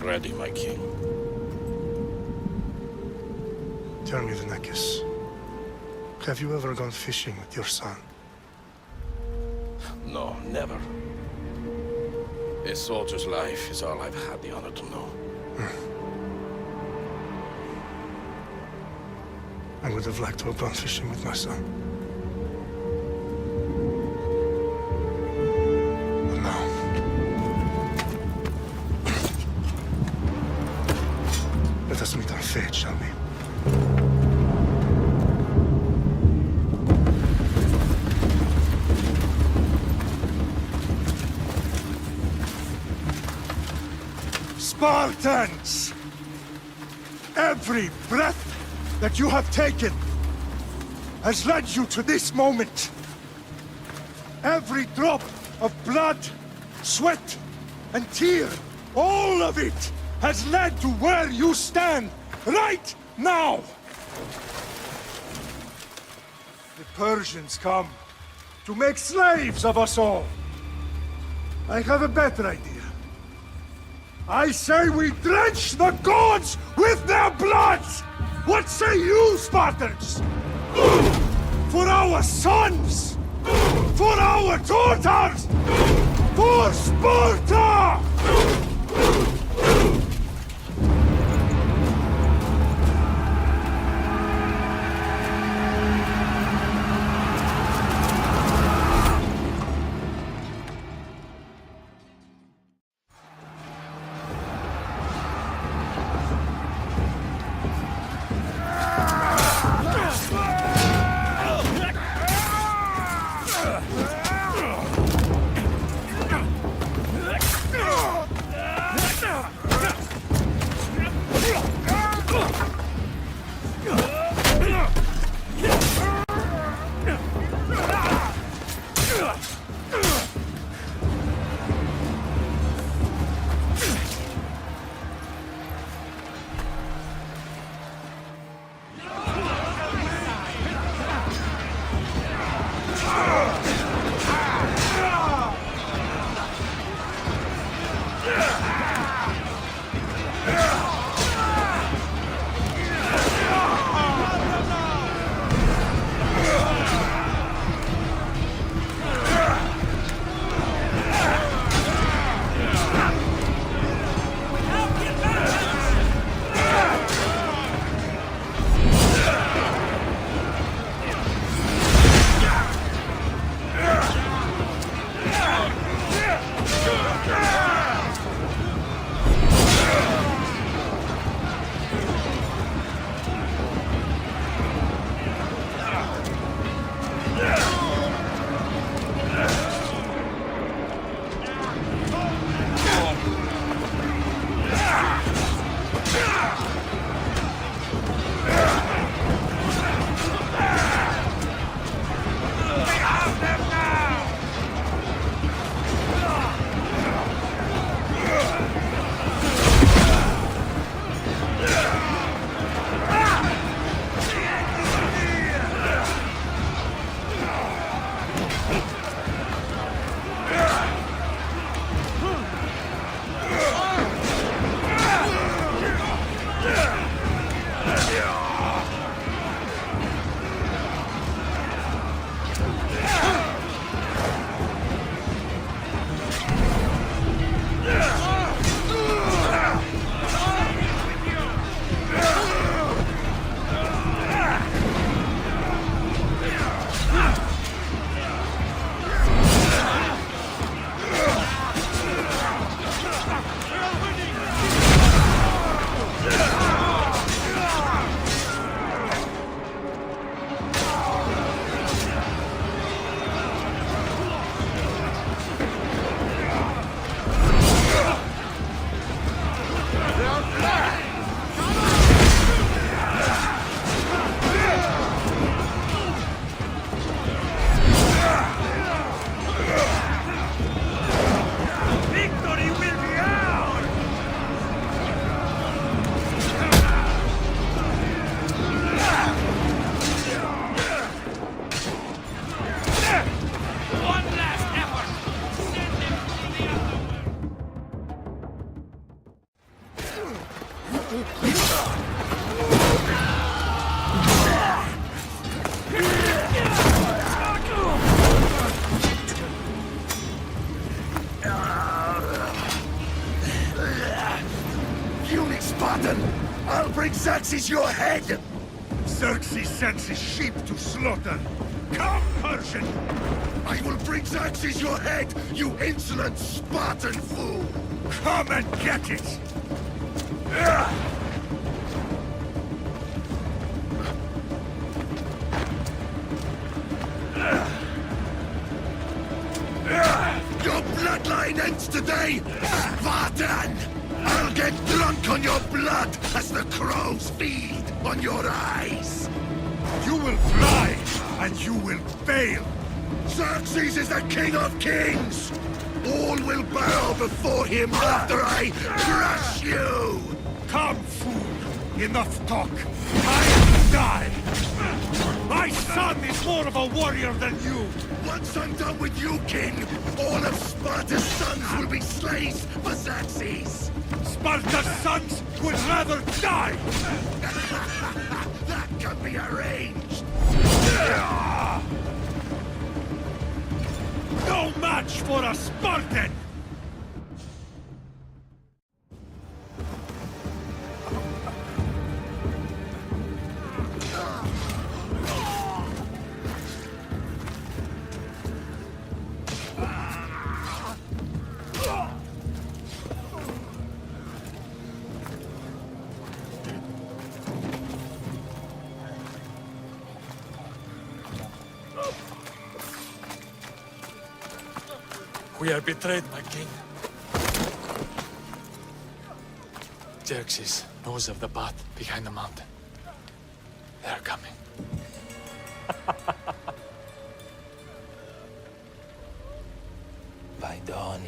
ready, my king. Tell me, the Nekis. Have you ever gone fishing with your son? No, never. A soldier's life is all I've had the honor to know. I would have liked to have gone fishing with my son. But now... Let us meet our fate, shall we? Spartans! Every breath that you have taken has led you to this moment. Every drop of blood, sweat, and tear, all of it has led to where you stand right now. The Persians come to make slaves of us all. I have a better idea. I say we drench the gods with their blood! What say you, Spartans? For our sons! For our daughters! For Sparta! Puny Spartan! I'll bring Xerxes your head! Xerxes sends his sheep to slaughter. Come, Persian! I will bring Xerxes your head, you insolent Spartan fool! Come and get it! Your bloodline ends today, Spartan! I'll get drunk on your blood as the crows feed on your eyes! You will fly, and you will fail! Xerxes is the king of kings! All will bow before him after I crush you! Come, fool! Enough talk! Time to die! My son is more of a warrior than you! Once I'm done with you, king, all of Sparta's sons will be slaves for Xerxes! Sparta's sons would rather die! That can be arranged! No match for a Spartan! We are betrayed, my king. Xerxes knows of the path behind the mountain. They are coming. By dawn,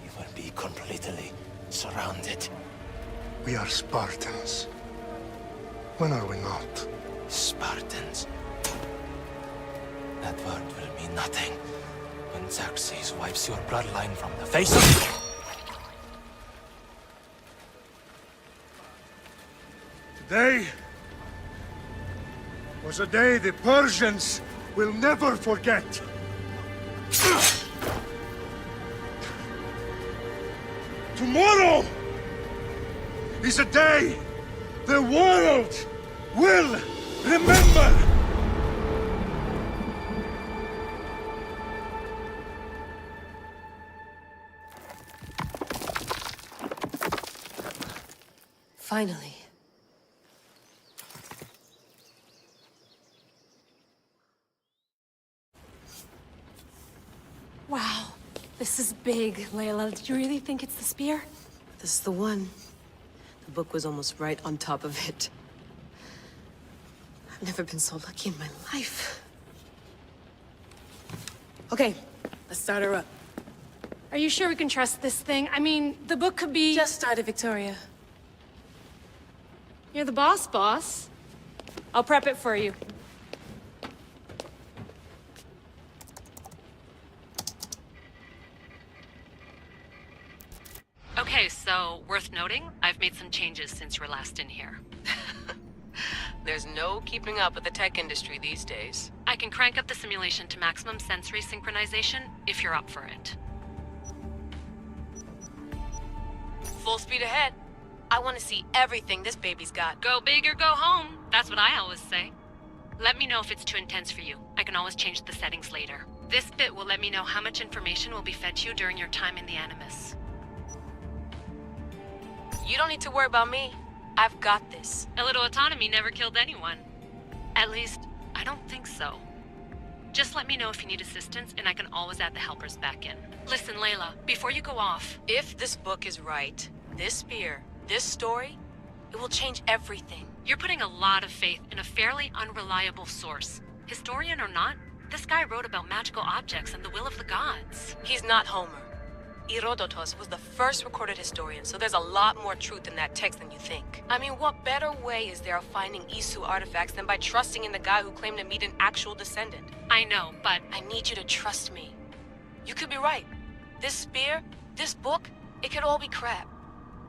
you will be completely surrounded. We are Spartans. When are we not? Spartans. That word will mean nothing when Xerxes wipes your bloodline from the face of... Today was a day the Persians will never forget. Tomorrow is a day the world will remember. Finally. Wow, this is big, Layla. Did you really think it's the spear? This is the one. The book was almost right on top of it. I've never been so lucky in my life. Okay, let's start her up. Are you sure we can trust this thing? I mean, the book could be... Just started, Victoria. You're the boss. I'll prep it for you. Okay, so worth noting, I've made some changes since you were last in here. There's no keeping up with the tech industry these days. I can crank up the simulation to maximum sensory synchronization if you're up for it. Full speed ahead. I want to see everything this baby's got. Go big or go home. That's what I always say. Let me know if it's too intense for you. I can always change the settings later. This bit will let me know how much information will be fed to you during your time in the Animus. You don't need to worry about me. I've got this. A little autonomy never killed anyone. At least, I don't think so. Just let me know if you need assistance, and I can always add the helpers back in. Listen, Layla, before you go off... If this book is right, this spear, this story, it will change everything. You're putting a lot of faith in a fairly unreliable source. Historian or not, this guy wrote about magical objects and the will of the gods. He's not Homer. Herodotus was the first recorded historian, so there's a lot more truth in that text than you think. I mean, what better way is there of finding Isu artifacts than by trusting in the guy who claimed to meet an actual descendant? I know, but... I need you to trust me. You could be right. This spear, this book, it could all be crap.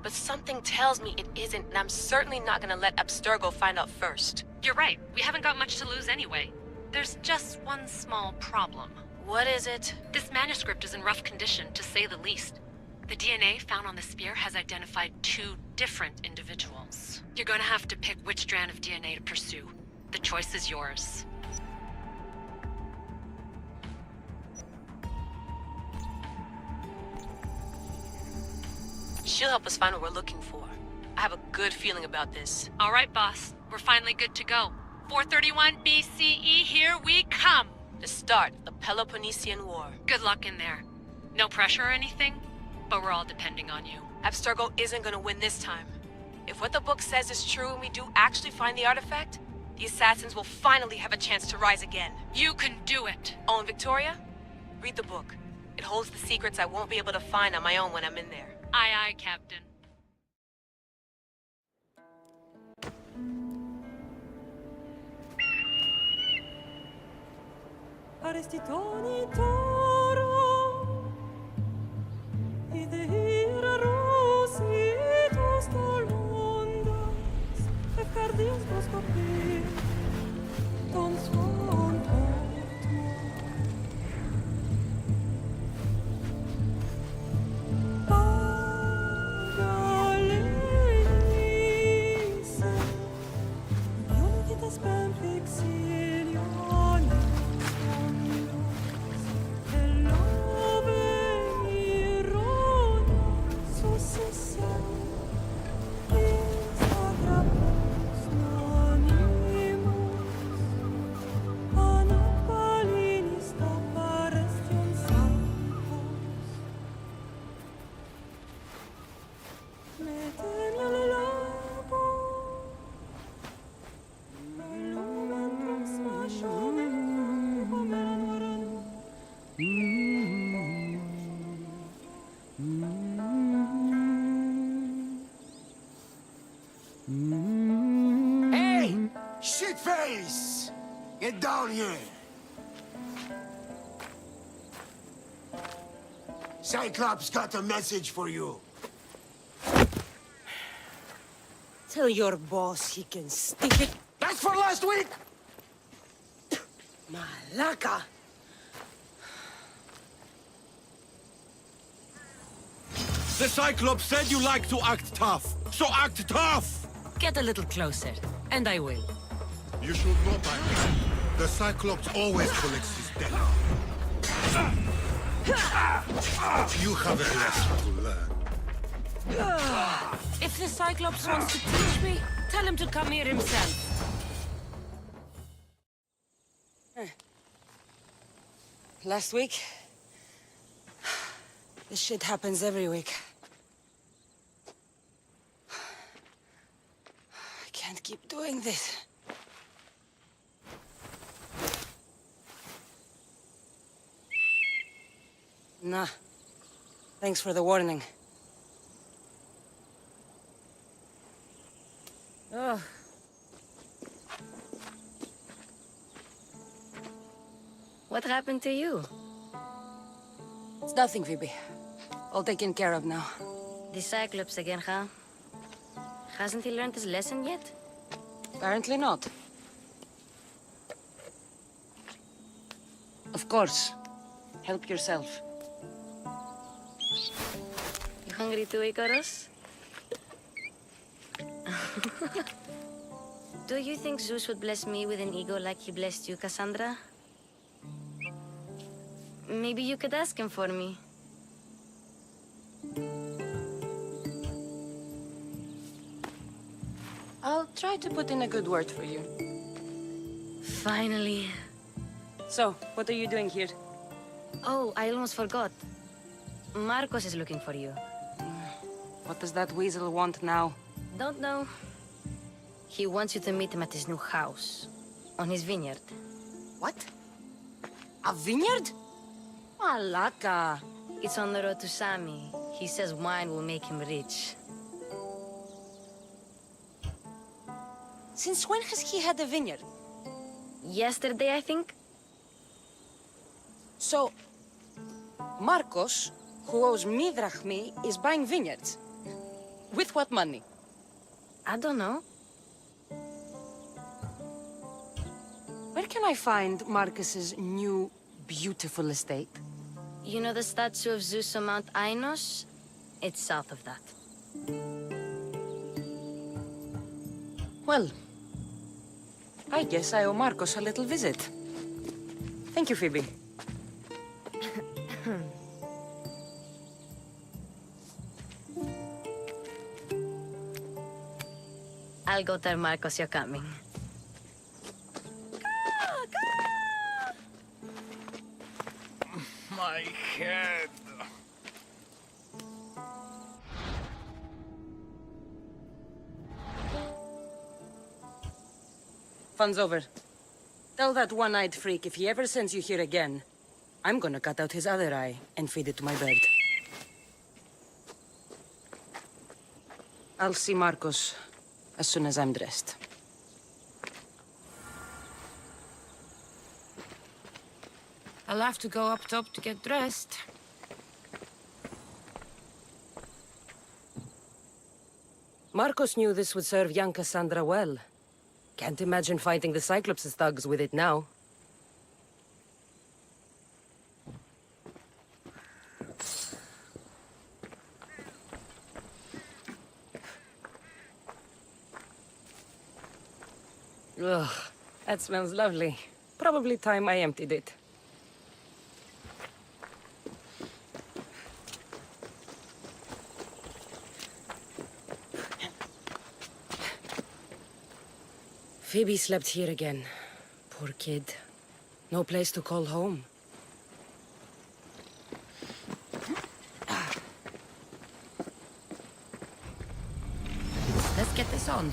but something tells me it isn't, and I'm certainly not gonna let Abstergo find out first. You're right. We haven't got much to lose anyway. There's just one small problem. What is it? This manuscript is in rough condition, to say the least. The DNA found on the spear has identified 2 different individuals. You're gonna have to pick which strand of DNA to pursue. The choice is yours. She'll help us find what we're looking for. I have a good feeling about this. All right, boss. We're finally good to go. 431 BCE, here we come! The start of the Peloponnesian War. Good luck in there. No pressure or anything, but we're all depending on you. Abstergo isn't gonna win this time. If what the book says is true and we do actually find the artifact, the assassins will finally have a chance to rise again. You can do it! Oh, and Victoria? Read the book. It holds the secrets I won't be able to find on my own when I'm in there. Aye, aye, Captain. Arestitoni toro, ide ira rositus tolmondas, efcardius proscopir, ton suon Hey! Shitface! Get down here! Cyclops got a message for you. Tell your boss he can stick it. That's for last week! Malaka! The Cyclops said you like to act tough, so act tough! Get a little closer, and I will. You should know by now. The Cyclops always collects his debt. You have a lesson to learn. If the Cyclops wants to teach me, tell him to come here himself. Last week? This shit happens every week. I can't keep doing this. Nah. Thanks for the warning. Oh. What happened to you? It's nothing, Phoebe. All taken care of now. The Cyclops again, huh? Hasn't he learned his lesson yet? Apparently not. Of course. Help yourself. You hungry too, Icarus? Do you think Zeus would bless me with an ego like he blessed you, Cassandra? Maybe you could ask him for me. I'll try to put in a good word for you. Finally. So, what are you doing here? Oh, I almost forgot. Marcos is looking for you. What does that weasel want now? Don't know. He wants you to meet him at his new house. On his vineyard. What? A vineyard? Malaka. It's on the road to Sami. He says wine will make him rich. Since when has he had a vineyard? Yesterday, I think? So, Marcos, who owes me drachmi, is buying vineyards. With what money? I don't know. Where can I find Marcus's new, beautiful estate? You know the statue of Zeus on Mount Ainos? It's south of that. Well, I guess I owe Marcus a little visit. Thank you, Phoebe. I'll go tell Marcos you're coming. My head. Fun's over. Tell that one-eyed freak if he ever sends you here again, I'm gonna cut out his other eye and feed it to my bird. I'll see Marcos as soon as I'm dressed. I'll have to go up top to get dressed. Marcos knew this would serve young Cassandra well. Can't imagine fighting the Cyclops' thugs with it now. Ugh, that smells lovely. Probably time I emptied it. Phoebe slept here again. Poor kid. No place to call home. Let's get this on.